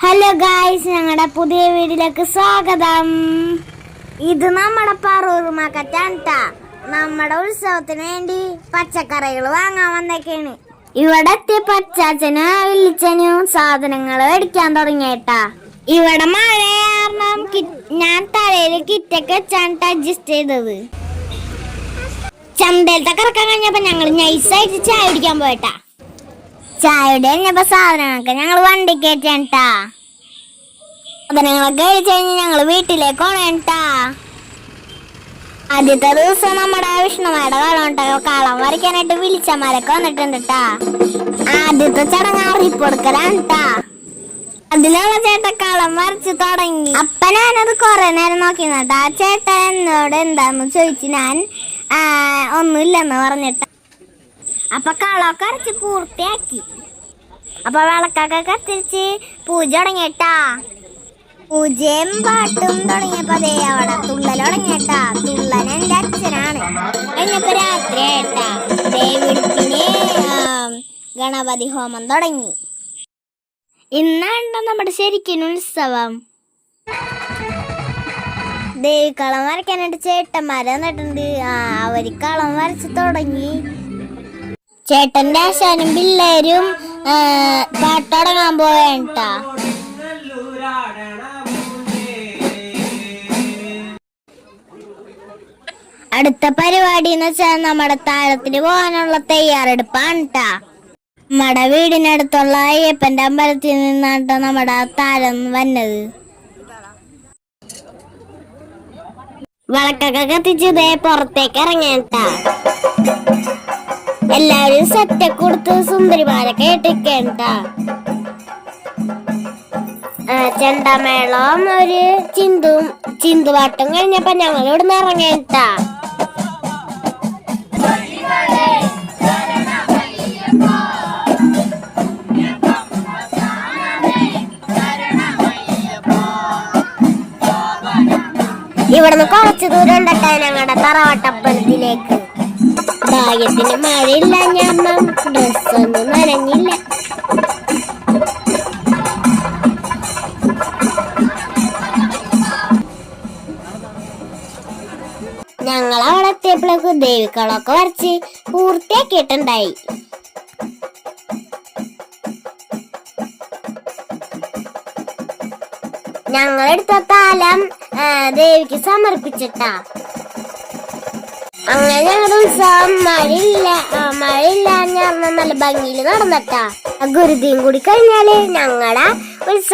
Hello guys, ഞങ്ങളുടെ പുതിയ വീഡിയോയിലേക്ക് സ്വാഗതം. ഇത് നമ്മുടെ പറൂർ മാർക്കറ്റാണ്. നമ്മുടെ ഉത്സവത്തിന് വേണ്ടി പച്ചക്കറികൾ വാങ്ങാൻ വന്നേക്കാണ്. ഇവിടെ എത്തിയ പച്ചാച്ചനും വിളിച്ചനും സാധനങ്ങൾ മേടിക്കാൻ തുടങ്ങിയേട്ടാ. ഇവിടെ മഴ കാരണം ഞാൻ തലയിൽ കിറ്റൊക്കെ വെച്ചാണ് അഡ്ജസ്റ്റ് ചെയ്തത്. ചന്തയിലത്തെ കറക്കാൻ കഴിഞ്ഞപ്പോ ഞങ്ങൾ നൈസായിട്ട് ചായ കുടിക്കാൻ പോയിട്ടാ. ചായയുടെ കഴിഞ്ഞപ്പോ സാധനങ്ങളൊക്കെ ഞങ്ങൾ വണ്ടി കയറ്റാട്ടാ. സാധനങ്ങളൊക്കെ കഴിച്ചു കഴിഞ്ഞ് ഞങ്ങൾ വീട്ടിലേക്ക് പോണേട്ടാ. ആദ്യത്തെ ദിവസം നമ്മുടെ വിഷ്ണുമാരുടെ കളം വരയ്ക്കാനായിട്ട് വിളിച്ചമാരൊക്കെ വന്നിട്ടുണ്ട്. ആദ്യത്തെ ചടങ്ങ് അറിയിപ്പ് കൊടുക്കലാണ്ടാ. അതിലുള്ള ചേട്ടൻ കളം വരച്ചു തുടങ്ങി. അപ്പൊ ഞാനത് കൊറേ നേരം നോക്കിട്ടാ. ആ ചേട്ടൻ എന്നോട് എന്താന്ന് ചോദിച്ചു. ഞാൻ ഒന്നുമില്ലെന്ന് പറഞ്ഞിട്ട. അപ്പൊ കളമൊക്കെ അരച്ച് പൂർത്തിയാക്കി. അപ്പൊ വിളക്കൊക്കെ കത്തിരിച്ച് പൂജ തുടങ്ങിട്ടാ. പൂജയും പാട്ടും തുടങ്ങിയപ്പോ അതേ അവിടെ തുള്ളൽ തുടങ്ങിയട്ടാ. തുള്ളൻ എന്റെ അച്ഛനാണ്. കഴിഞ്ഞപ്പോ രാത്രി ആയിട്ടാ. ദേവിടുപ്പിന് ഗണപതി ഹോമം തുടങ്ങി. ഇന്നാണ് നമ്മുടെ ശരിക്കും ഉത്സവം. ദേവിക്കളം വരയ്ക്കാനായിട്ട് ചേട്ടന്മാര് വന്നിട്ടുണ്ട്. അവര് കളം വരച്ച് തുടങ്ങി. ചേട്ടന്റെ ആശാനും പിള്ളേരും പാട്ടുടങ്ങാൻ പോയേട്ടാ. അടുത്ത പരിപാടി എന്ന് വെച്ചാൽ നമ്മുടെ താരത്തിന് പോകാനുള്ള തയ്യാറെടുപ്പാണ് ട്ടാ. നമ്മുടെ വീടിനടുത്തുള്ള അയ്യപ്പന്റെ അമ്പലത്തിൽ നിന്നാണ് നമ്മുടെ താരം വന്നത്. വിളക്കൊക്കെ കത്തിച്ചതേ പുറത്തേക്ക് ഇറങ്ങാട്ടാ. എല്ലാവരും സെറ്റൊക്കെ കൊടുത്ത് സുന്ദരിമാരൊക്കെ കേട്ടിക്കേണ്ടാ. ചെണ്ടമേളം ഒരു ചിന്തുപാട്ടും കഴിഞ്ഞപ്പോ ഞങ്ങൾ ഇവിടുന്ന് ഇറങ്ങേട്ടാ. ഇവിടുന്ന് കുറച്ചു ദൂരം ഉണ്ടട്ടെ ഞങ്ങളുടെ തറവാട്ടമ്പലത്തിലേക്ക്. ഭാഗ്യത്തിന് മഴയില്ല, ഞാൻ ഡ്രസ്സൊന്നും നനഞ്ഞില്ല. ഞങ്ങൾ അവിടെ എത്തിയപ്പോഴേക്ക് ദേവിക്കളൊക്കെ വരച്ച് പൂർത്തിയാക്കിയിട്ടുണ്ടായി. ഞങ്ങളെടുത്ത താലം ദേവിക്ക് സമർപ്പിച്ചിട്ടാ. അങ്ങനെ ഞങ്ങളുടെ ഉത്സവം മഴയില്ല ഞാൻ നല്ല ഭംഗിയിൽ നടന്നിട്ടാ. ഗുരുതിയും കൂടി കഴിഞ്ഞാല് ഞങ്ങളുടെ